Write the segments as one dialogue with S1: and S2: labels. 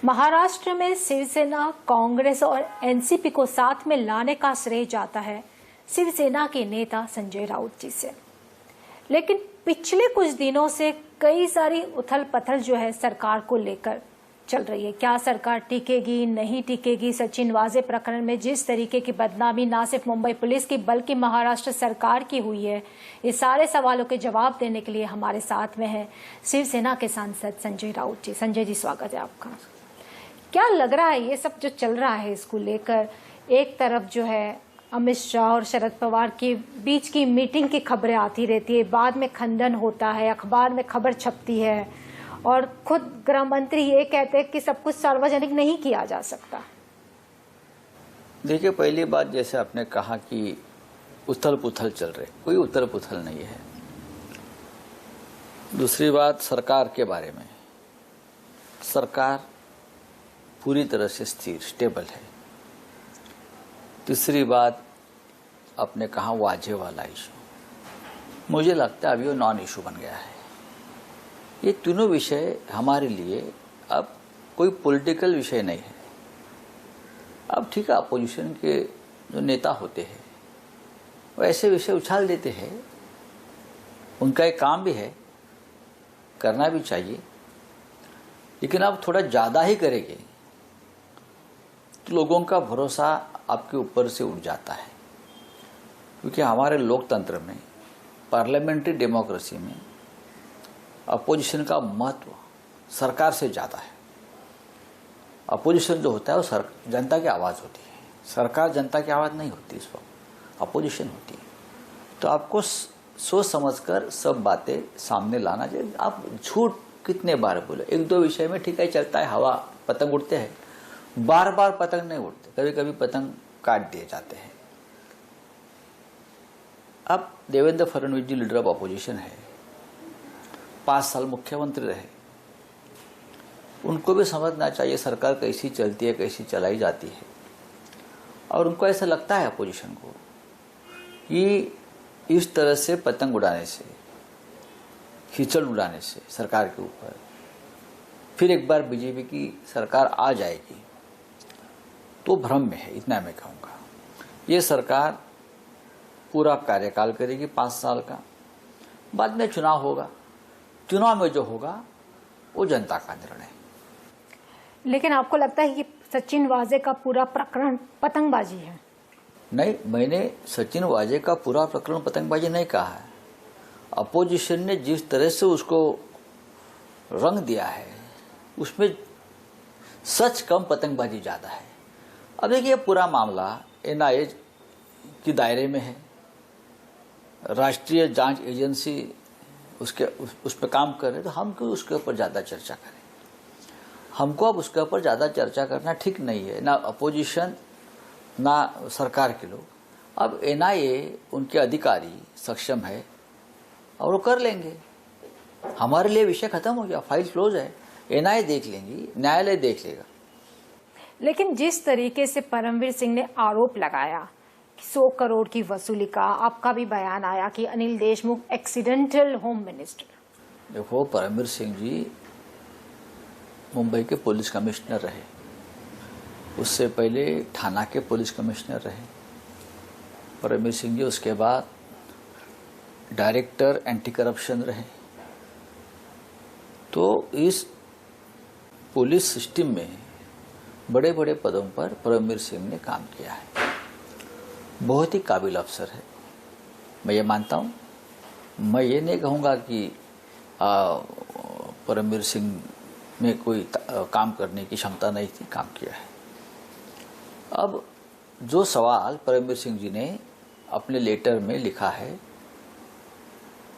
S1: महाराष्ट्र में शिवसेना, कांग्रेस और एनसीपी को साथ में लाने का श्रेय जाता है शिवसेना के नेता संजय राउत जी से। लेकिन पिछले कुछ दिनों से कई सारी उथल पथल जो है सरकार को लेकर चल रही है। क्या सरकार टिकेगी, नहीं टिकेगी? सचिन वाजे प्रकरण में जिस तरीके की बदनामी ना सिर्फ मुंबई पुलिस की बल्कि महाराष्ट्र सरकार की हुई है, इस सारे सवालों के जवाब देने के लिए हमारे साथ में है शिवसेना के सांसद संजय राउत जी। संजय जी, स्वागत है आपका। क्या लग रहा है ये सब जो चल रहा है इसको लेकर? एक तरफ जो है अमित शाह और शरद पवार के बीच की मीटिंग की खबरें आती रहती है, बाद में खंडन होता है, अखबार में खबर छपती है और खुद गृह मंत्री ये कहते हैं कि सब कुछ सार्वजनिक नहीं किया जा सकता।
S2: देखिए, पहली बात जैसे आपने कहा कि उथल पुथल चल रहे, कोई उथल पुथल नहीं है। दूसरी बात सरकार के बारे में, सरकार पूरी तरह से स्थिर स्टेबल है। तीसरी बात आपने कहा वाजे वाला इशू, मुझे लगता है अभी वो नॉन इशू बन गया है। ये तीनों विषय हमारे लिए अब कोई पॉलिटिकल विषय नहीं है। अब ठीक है, अपोजिशन के जो नेता होते हैं वो ऐसे विषय उछाल देते हैं, उनका एक काम भी है, करना भी चाहिए, लेकिन अब थोड़ा ज़्यादा ही करेंगे तो लोगों का भरोसा आपके ऊपर से उठ जाता है। क्योंकि हमारे लोकतंत्र में, पार्लियामेंट्री डेमोक्रेसी में अपोजिशन का महत्व सरकार से ज़्यादा है। अपोजिशन जो होता है वो जनता की आवाज़ होती है, सरकार जनता की आवाज़ नहीं होती, इस वक्त अपोजिशन होती है। तो आपको सोच समझकर सब बातें सामने लाना चाहिए। आप झूठ कितने बार बोले? एक दो विषय में ठीक है, चलता है, हवा पतंग उड़ते हैं, बार बार पतंग नहीं उड़ते, कभी कभी पतंग काट दिए जाते हैं। अब देवेंद्र फडणवीस जी लीडर ऑफ अपोजिशन है, 5 साल मुख्यमंत्री रहे, उनको भी समझना चाहिए सरकार कैसी चलती है, कैसी चलाई जाती है। और उनको ऐसा लगता है अपोजिशन को कि इस तरह से पतंग उड़ाने से, कीचड़ उड़ाने से सरकार के ऊपर फिर एक बार बीजेपी की सरकार आ जाएगी तो भ्रम में है, इतना मैं कहूँगा। ये सरकार पूरा कार्यकाल करेगी 5 साल का, बाद में चुनाव होगा, चुनाव में जो होगा वो जनता का निर्णय।
S1: लेकिन आपको लगता है कि सचिन वाजे का पूरा प्रकरण पतंगबाजी है?
S2: नहीं, मैंने सचिन वाजे का पूरा प्रकरण पतंगबाजी नहीं कहा है। अपोजिशन ने जिस तरह से उसको रंग दिया है उसमें सच कम, पतंगबाजी ज़्यादा है। अब देखिए, पूरा मामला एनआईए की दायरे में है, राष्ट्रीय जांच एजेंसी उस पर काम कर रहे, तो हम क्यों उसके ऊपर ज़्यादा चर्चा करें? हमको अब उसके ऊपर ज़्यादा चर्चा करना ठीक नहीं है, ना अपोजिशन ना सरकार के लोग। अब एनआईए, उनके अधिकारी सक्षम है और वो कर लेंगे। हमारे लिए विषय खत्म हो गया, फाइल क्लोज है, एनआईए देख लेंगी, न्यायालय देख लेगा।
S1: लेकिन जिस तरीके से परमवीर सिंह ने आरोप लगाया कि 100 करोड़ की वसूली का, आपका भी बयान आया कि Anil Deshmukh accidental home minister.
S2: देखो, परमवीर सिंह जी मुंबई के पुलिस कमिश्नर रहे, उससे पहले ठाणा के पुलिस कमिश्नर रहे परमवीर सिंह जी, उसके बाद डायरेक्टर एंटी करप्शन रहे। तो इस पुलिस सिस्टम में बड़े बड़े पदों पर परमवीर सिंह ने काम किया है, बहुत ही काबिल अफसर है, मैं ये मानता हूँ। मैं ये नहीं कहूँगा कि परमवीर सिंह में कोई काम करने की क्षमता नहीं थी, काम किया है। अब जो सवाल परमवीर सिंह जी ने अपने लेटर में लिखा है,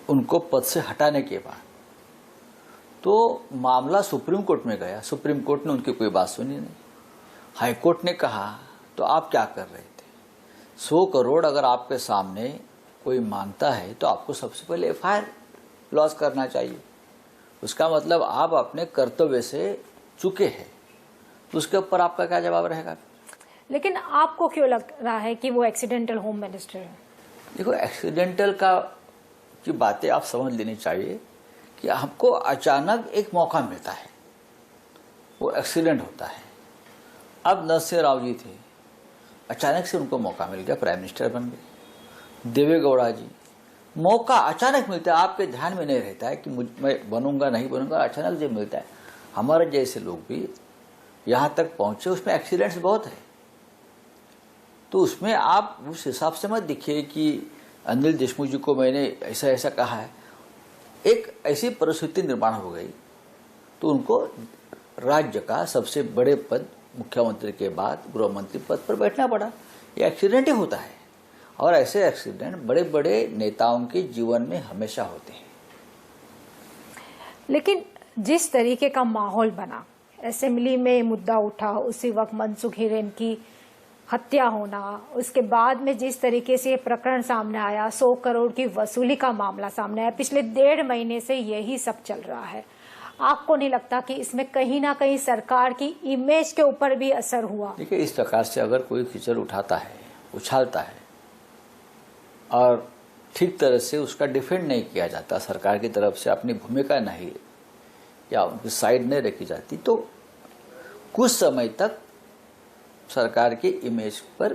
S2: उनको पद से हटाने के बाद तो मामला सुप्रीम कोर्ट में गया, सुप्रीम कोर्ट ने उनकी कोई बात सुनी नहीं। हाई कोर्ट ने कहा तो आप क्या कर रहे थे? 100 करोड़ अगर आपके सामने कोई मांगता है तो आपको सबसे पहले एफआईआर लॉन्च करना चाहिए। उसका मतलब आप अपने कर्तव्य से चुके हैं, तो उसके ऊपर आपका क्या जवाब रहेगा?
S1: लेकिन आपको क्यों लग रहा है कि वो एक्सीडेंटल होम मिनिस्टर है?
S2: देखो, एक्सीडेंटल की बातें आप समझ लेनी चाहिए कि हमको अचानक एक मौका मिलता है, वो एक्सीडेंट होता है। अब नरसिंह राव जी थे, अचानक से उनको मौका मिल गया, प्राइम मिनिस्टर बन गए। देवेगौड़ा जी, मौका अचानक मिलता है, आपके ध्यान में नहीं रहता है कि मैं बनूंगा नहीं बनूंगा, अचानक जब मिलता है। हमारे जैसे लोग भी यहाँ तक पहुंचे, उसमें एक्सीडेंट्स बहुत है। तो उसमें आप उस हिसाब से मत दिखिए कि अनिल देशमुख जी को मैंने ऐसा ऐसा कहा है। एक ऐसी परिस्थिति निर्माण हो गई तो उनको राज्य का सबसे बड़े पद, मुख्यमंत्री के बाद गृह मंत्री पद पर बैठना पड़ा। ये एक्सीडेंट ही होता है, और ऐसे एक्सीडेंट बड़े बड़े नेताओं के जीवन में हमेशा होते हैं।
S1: लेकिन जिस तरीके का माहौल बना, असेंबली में मुद्दा उठा, उसी वक्त मनसुख हिरेन की हत्या होना, उसके बाद में जिस तरीके से ये प्रकरण सामने आया, 100 करोड़ की वसूली का मामला सामने आया, पिछले 1.5 महीने से यही सब चल रहा है। आपको नहीं लगता कि इसमें कहीं ना कहीं सरकार की इमेज के ऊपर भी असर हुआ?
S2: देखिए, इस प्रकार से अगर कोई कीचड़ उठाता है, उछालता है, और ठीक तरह से उसका डिफेंड नहीं किया जाता, सरकार की तरफ से अपनी भूमिका नहीं या उनकी साइड नहीं रखी जाती, तो कुछ समय तक सरकार की इमेज पर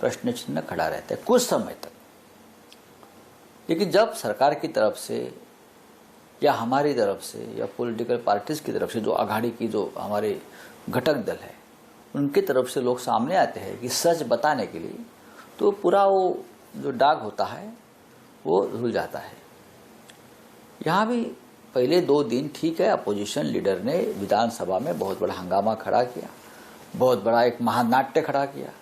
S2: प्रश्न चिन्ह खड़ा रहता है, कुछ समय तक। लेकिन जब सरकार की तरफ से या हमारी तरफ से या पॉलिटिकल पार्टीज की तरफ से, जो आघाड़ी की जो हमारे घटक दल है, उनकी तरफ से लोग सामने आते हैं कि सच बताने के लिए, तो पूरा वो जो दाग होता है वो धुल जाता है। यहाँ भी पहले 2 दिन ठीक है, अपोजिशन लीडर ने विधानसभा में बहुत बड़ा हंगामा खड़ा किया, बहुत बड़ा एक महानाट्य खड़ा किया,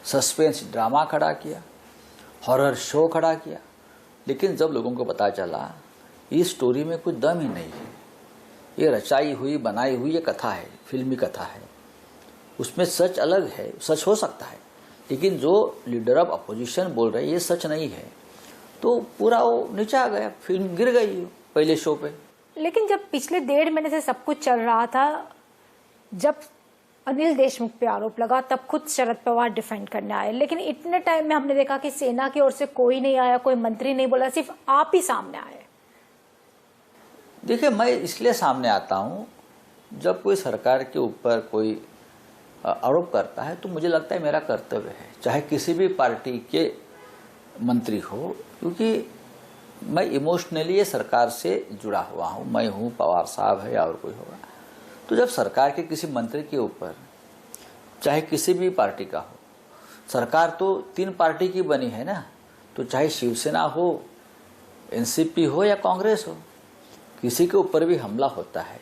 S2: सस्पेंस ड्रामा खड़ा किया, हॉरर शो खड़ा किया। लेकिन जब लोगों को पता चला इस स्टोरी में कुछ दम ही नहीं है, ये रचाई हुई बनाई हुई ये कथा है, फिल्मी कथा है, उसमें सच अलग है, सच हो सकता है, लेकिन जो लीडर ऑफ अपोजिशन बोल रहे ये सच नहीं है, तो पूरा वो नीचे आ गया, फिल्म गिर गई पहले शो पे।
S1: लेकिन जब पिछले 1.5 महीने से सब कुछ चल रहा था, जब अनिल देशमुख पे आरोप लगा, तब खुद शरद पवार डिफेंड करने आए, लेकिन इतने टाइम में हमने देखा कि सेना की ओर से कोई नहीं आया, कोई मंत्री नहीं बोला, सिर्फ आप ही सामने आए।
S2: देखिए, मैं इसलिए सामने आता हूँ, जब कोई सरकार के ऊपर कोई आरोप करता है तो मुझे लगता है मेरा कर्तव्य है, चाहे किसी भी पार्टी के मंत्री हो, क्योंकि मैं इमोशनली ये सरकार से जुड़ा हुआ हूँ। मैं हूँ, पवार साहब है या और कोई होगा। तो जब सरकार के किसी मंत्री के ऊपर, चाहे किसी भी पार्टी का हो, सरकार तो 3 पार्टी की बनी है ना, तो चाहे शिवसेना हो, एनसीपी हो या कांग्रेस हो, किसी के ऊपर भी हमला होता है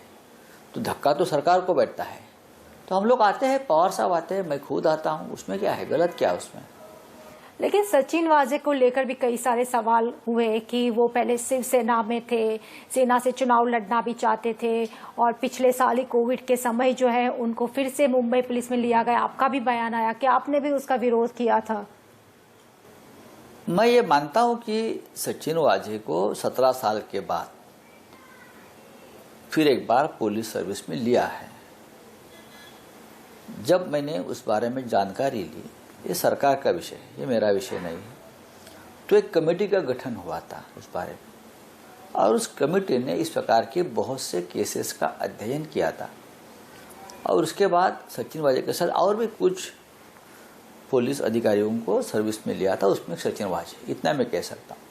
S2: तो धक्का तो सरकार को बैठता है। तो हम लोग आते हैं, पवार साहब आते हैं, मैं खुद आता हूँ, उसमें क्या है, गलत क्या है उसमें?
S1: लेकिन सचिन वाजे को लेकर भी कई सारे सवाल हुए कि वो पहले शिवसेना में थे, सेना से चुनाव लड़ना भी चाहते थे, और पिछले साल ही कोविड के समय जो है उनको फिर से मुंबई पुलिस में लिया गया। आपका भी बयान आया कि आपने भी उसका विरोध किया था।
S2: मैं ये मानता हूँ कि सचिन वाजे को 17 साल के बाद फिर एक बार पुलिस सर्विस में लिया है। जब मैंने उस बारे में जानकारी ली, ये सरकार का विषय है, ये मेरा विषय नहीं है, तो एक कमेटी का गठन हुआ था उस बारे में, और उस कमेटी ने इस प्रकार के बहुत से केसेस का अध्ययन किया था, और उसके बाद सचिन वाजे के साथ और भी कुछ पुलिस अधिकारियों को सर्विस में लिया था, उसमें सचिन वाजे, इतना मैं कह सकता हूँ।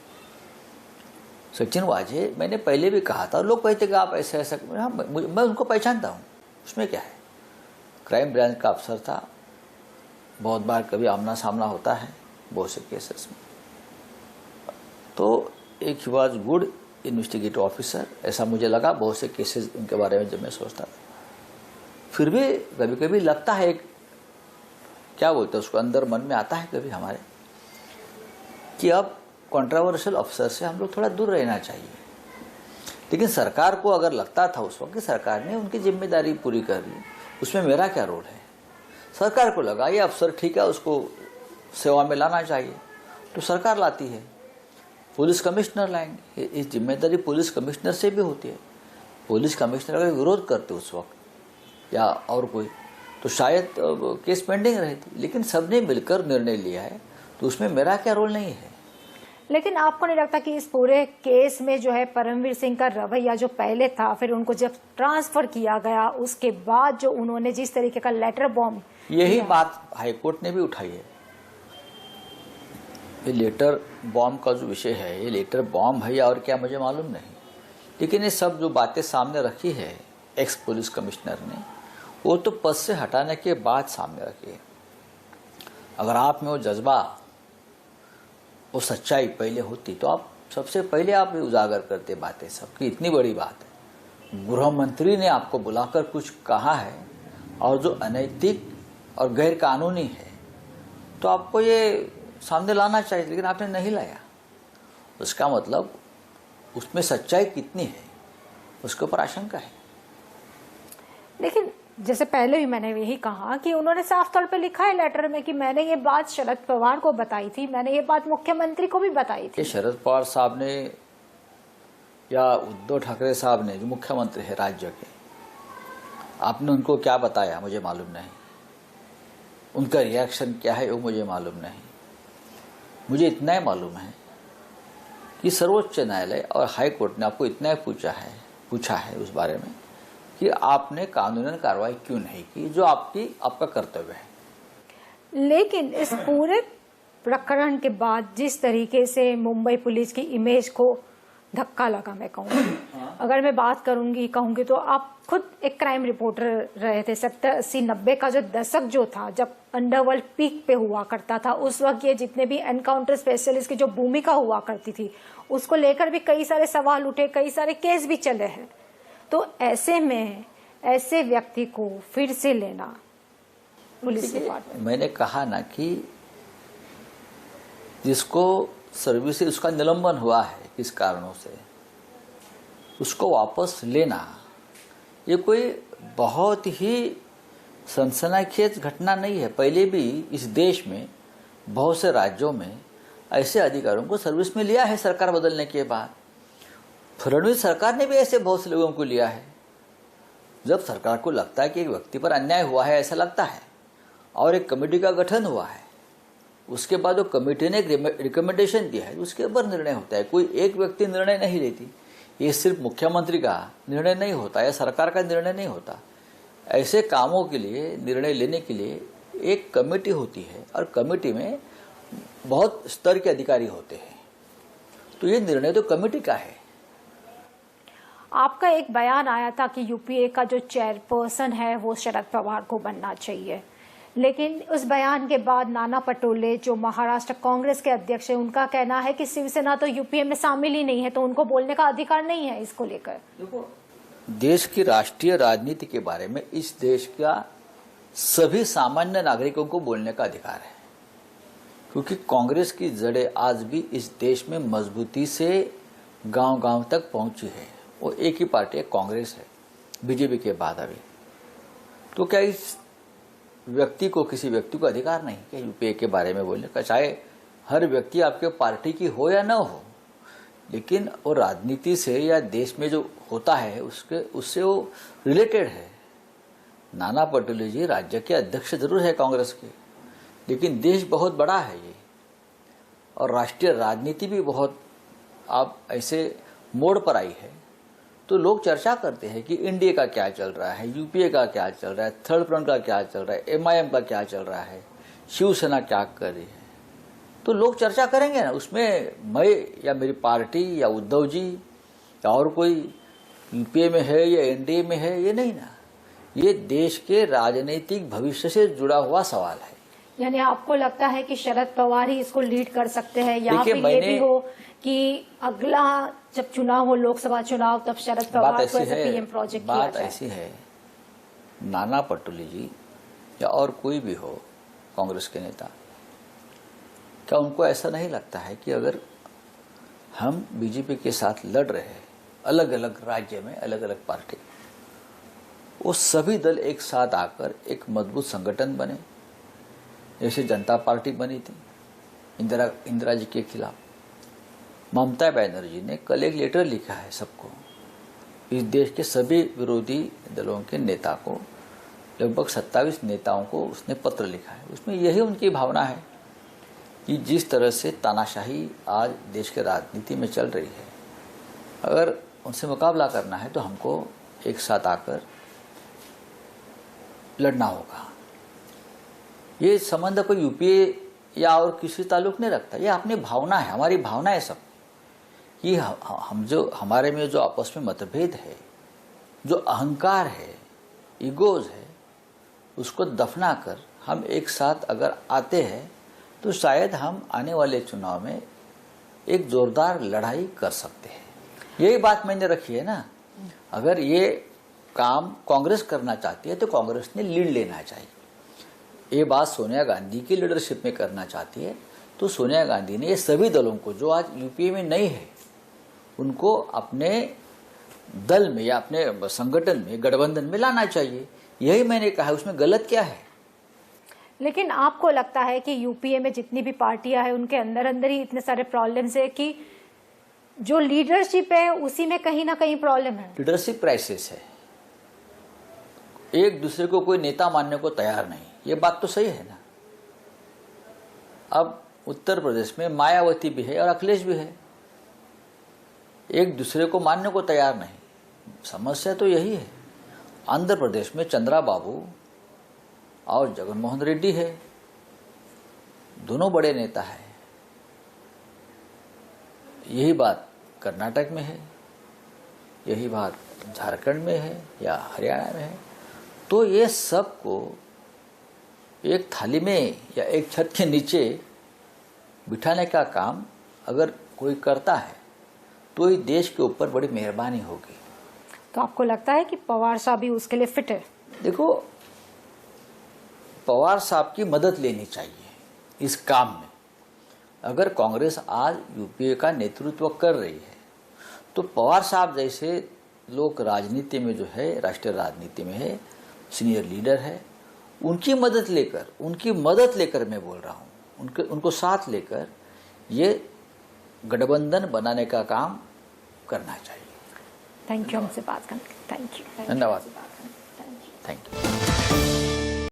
S2: सचिन वाजे मैंने पहले भी कहा था, और लोग कहते कि आप ऐसा ऐसा, मैं उनको पहचानता हूँ, उसमें क्या है। क्राइम ब्रांच का अफसर था, बहुत बार कभी आमना सामना होता है बहुत से केसेस में, तो एक he was good investigative officer, ऐसा मुझे लगा बहुत से केसेस उनके बारे में जब मैं सोचता था। फिर भी कभी कभी लगता है, क्या बोलते हैं उसको, अंदर मन में आता है कभी हमारे कि अब कंट्रोवर्शियल अफसर से हम लोग थोड़ा दूर रहना चाहिए। लेकिन सरकार को अगर लगता था उस वक्त कि सरकार ने उनकी जिम्मेदारी पूरी कर ली, उसमें मेरा क्या रोल है। सरकार को लगा ये अफसर ठीक है, उसको सेवा में लाना चाहिए, तो सरकार लाती है, पुलिस कमिश्नर लाएंगे। इस जिम्मेदारी पुलिस कमिश्नर से भी होती है। पुलिस कमिश्नर अगर विरोध करते उस वक्त या और कोई, तो शायद केस पेंडिंग रहती, लेकिन सबने मिलकर निर्णय लिया है, तो उसमें मेरा क्या रोल नहीं है।
S1: लेकिन आपको नहीं लगता कि इस पूरे केस में जो है परमवीर सिंह का रवैया जो पहले था, फिर उनको जब ट्रांसफर किया गया उसके बाद जो उन्होंने जिस तरीके का लेटर बॉम्ब,
S2: यही बात हाईकोर्ट ने भी उठाई है। ये लेटर बॉम्ब का जो विषय है, ये लेटर बॉम्ब है या और क्या मुझे मालूम नहीं, लेकिन ये सब जो बातें सामने रखी है एक्स पुलिस कमिश्नर ने, वो तो पद से हटाने के बाद सामने रखी है। अगर आप में वो जज्बा, वो सच्चाई पहले होती तो आप सबसे पहले आप उजागर करते बातें सबकी। इतनी बड़ी बात है, गृह मंत्री ने आपको बुलाकर कुछ कहा है और जो अनैतिक और गैर कानूनी है, तो आपको ये सामने लाना चाहिए, लेकिन आपने नहीं लाया। उसका मतलब उसमें सच्चाई कितनी है उसके ऊपर आशंका है।
S1: लेकिन जैसे पहले भी मैंने यही कहा कि उन्होंने साफ तौर पे लिखा है लेटर में कि मैंने ये बात शरद पवार को बताई थी, मैंने ये बात मुख्यमंत्री को भी बताई थी।
S2: शरद पवार साहब ने या उद्धव ठाकरे साहब ने, जो मुख्यमंत्री है राज्य के, आपने उनको क्या बताया मुझे मालूम नहीं, उनका रिएक्शन क्या है वो मुझे मालूम नहीं। मुझे इतना ही मालूम है कि सर्वोच्च न्यायालय और हाई कोर्ट ने आपको इतना ही पूछा है उस बारे में कि आपने कानूनन कार्रवाई क्यों नहीं की, जो आपका कर्तव्य है।
S1: लेकिन इस पूरे प्रकरण के बाद जिस तरीके से मुंबई पुलिस की इमेज को धक्का लगा, मैं कहूँगी, अगर मैं बात कहूँगी तो आप खुद एक क्राइम रिपोर्टर रहे थे। 70, 80, 90 का जो दशक जो था, जब अंडरवर्ल्ड पीक पे हुआ करता था, उस वक्त ये जितने भी एनकाउंटर स्पेशलिस्ट की जो भूमिका हुआ करती थी, उसको लेकर भी कई सारे सवाल उठे, कई सारे केस भी चले हैं। तो ऐसे में ऐसे व्यक्ति को फिर से लेना पुलिस डिपार्टमेंट,
S2: मैंने कहा ना कि जिसको सर्विस से उसका निलंबन हुआ है किस कारणों से, उसको वापस लेना, ये कोई बहुत ही सनसनाखेज घटना नहीं है। पहले भी इस देश में बहुत से राज्यों में ऐसे अधिकारियों को सर्विस में लिया है सरकार बदलने के बाद। फडणवीस सरकार ने भी ऐसे बहुत से लोगों को लिया है। जब सरकार को लगता है कि एक व्यक्ति पर अन्याय हुआ है, ऐसा लगता है, और एक कमेटी का गठन हुआ है, उसके बाद वो कमेटी ने एक रिकमेंडेशन दिया है, उसके ऊपर निर्णय होता है। कोई एक व्यक्ति निर्णय नहीं लेती, ये सिर्फ मुख्यमंत्री का निर्णय नहीं होता या सरकार का निर्णय नहीं होता। ऐसे कामों के लिए निर्णय लेने के लिए एक कमेटी होती है और कमेटी में बहुत स्तर के अधिकारी होते हैं, तो ये निर्णय तो कमेटी का है।
S1: आपका एक बयान आया था कि यूपीए का जो चेयरपर्सन है वो शरद पवार को बनना चाहिए, लेकिन उस बयान के बाद नाना पटोले जो महाराष्ट्र कांग्रेस के अध्यक्ष हैं, उनका कहना है कि शिवसेना तो यूपीए में शामिल ही नहीं है, तो उनको बोलने का अधिकार नहीं है इसको लेकर।
S2: देखो, देश की राष्ट्रीय राजनीति के बारे में इस देश का सभी सामान्य नागरिकों को बोलने का अधिकार है, क्योंकि कांग्रेस की जड़ें आज भी इस देश में मजबूती से गांव-गांव तक पहुंची है। वो एक ही पार्टी है, कांग्रेस है, बीजेपी के बाद अभी। तो क्या इस व्यक्ति को, किसी व्यक्ति को अधिकार नहीं कि यूपीए के बारे में बोलने का? चाहे हर व्यक्ति आपके पार्टी की हो या ना हो, लेकिन वो राजनीति से या देश में जो होता है उससे वो रिलेटेड है। नाना पटोले जी राज्य के अध्यक्ष जरूर है कांग्रेस के, लेकिन देश बहुत बड़ा है ये, और राष्ट्रीय राजनीति भी बहुत अब ऐसे मोड़ पर आई है। तो लोग चर्चा करते हैं कि एनडीए का क्या चल रहा है, यूपीए का क्या चल रहा है, थर्ड फ्रंट का क्या चल रहा है, एमआईएम का क्या चल रहा है, शिवसेना क्या कर रही है। तो लोग चर्चा करेंगे ना, उसमें मैं या मेरी पार्टी या उद्धव जी या और कोई यूपीए में है या एनडीए में है, ये नहीं ना। ये देश के राजनीतिक भविष्य से जुड़ा हुआ सवाल है।
S1: यानी आपको लगता है कि शरद पवार ही इसको लीड कर सकते हैं, या फिर ये भी हो कि अगला जब चुनाव हो, लोकसभा चुनाव, तब शरद पवार को ऐसे पीएम प्रोजेक्ट किया जाए?
S2: बात ऐसी है, नाना पटोले जी या और कोई भी हो कांग्रेस के नेता, क्या उनको ऐसा नहीं लगता है कि अगर हम बीजेपी के साथ लड़ रहे हैं, अलग अलग राज्य में अलग अलग पार्टी, वो सभी दल एक साथ आकर एक मजबूत संगठन बने, जैसे जनता पार्टी बनी थी इंदिरा जी के खिलाफ। ममता बनर्जी ने कल एक लेटर लिखा है सबको, इस देश के सभी विरोधी दलों के नेता को, लगभग 27 नेताओं को उसने पत्र लिखा है। उसमें यही उनकी भावना है कि जिस तरह से तानाशाही आज देश के राजनीति में चल रही है, अगर उनसे मुकाबला करना है तो हमको एक साथ आकर लड़ना होगा। ये संबंध कोई यूपीए या और किसी ताल्लुक नहीं रखता, ये अपनी भावना है, हमारी भावना है सब कि हम जो हमारे में जो आपस में मतभेद है, जो अहंकार है, ईगोज है, उसको दफना कर हम एक साथ अगर आते हैं तो शायद हम आने वाले चुनाव में एक जोरदार लड़ाई कर सकते हैं। यही बात मैंने रखी है ना। अगर ये काम कांग्रेस करना चाहती है तो कांग्रेस ने लीड लेना चाहिए। ये बात सोनिया गांधी की लीडरशिप में करना चाहती है तो सोनिया गांधी ने ये सभी दलों को जो आज यूपीए में नहीं है उनको अपने दल में या अपने संगठन में, गठबंधन में लाना चाहिए। यही मैंने कहा, उसमें गलत क्या है?
S1: लेकिन आपको लगता है कि यूपीए में जितनी भी पार्टियां हैं उनके अंदर अंदर ही इतने सारे प्रॉब्लम्स है कि जो लीडरशिप है उसी में कहीं ना कहीं प्रॉब्लम है?
S2: लीडरशिप क्राइसिस है, एक दूसरे को कोई नेता मानने को तैयार नहीं। ये बात तो सही है ना। अब उत्तर प्रदेश में मायावती भी है और अखिलेश भी है, एक दूसरे को मानने को तैयार नहीं। समस्या तो यही है। आंध्र प्रदेश में चंद्रा बाबू और जगनमोहन रेड्डी है, दोनों बड़े नेता हैं। यही बात कर्नाटक में है, यही बात झारखंड में है या हरियाणा में है। तो ये सब को एक थाली में या एक छत के नीचे बिठाने का काम अगर कोई करता है तो ये देश के ऊपर बड़ी मेहरबानी होगी।
S1: तो आपको लगता है कि पवार साहब भी उसके लिए फिट है?
S2: देखो, पवार साहब की मदद लेनी चाहिए इस काम में। अगर कांग्रेस आज यूपीए का नेतृत्व कर रही है तो पवार साहब जैसे लोग राजनीति में जो है, राष्ट्रीय राजनीति में है, सीनियर लीडर है, उनकी मदद लेकर मैं बोल रहा हूँ, उनको साथ लेकर ये गठबंधन बनाने का काम करना चाहिए।
S1: थैंक यू हमसे बात करने। Thank you.
S2: धन्यवाद। Thank you.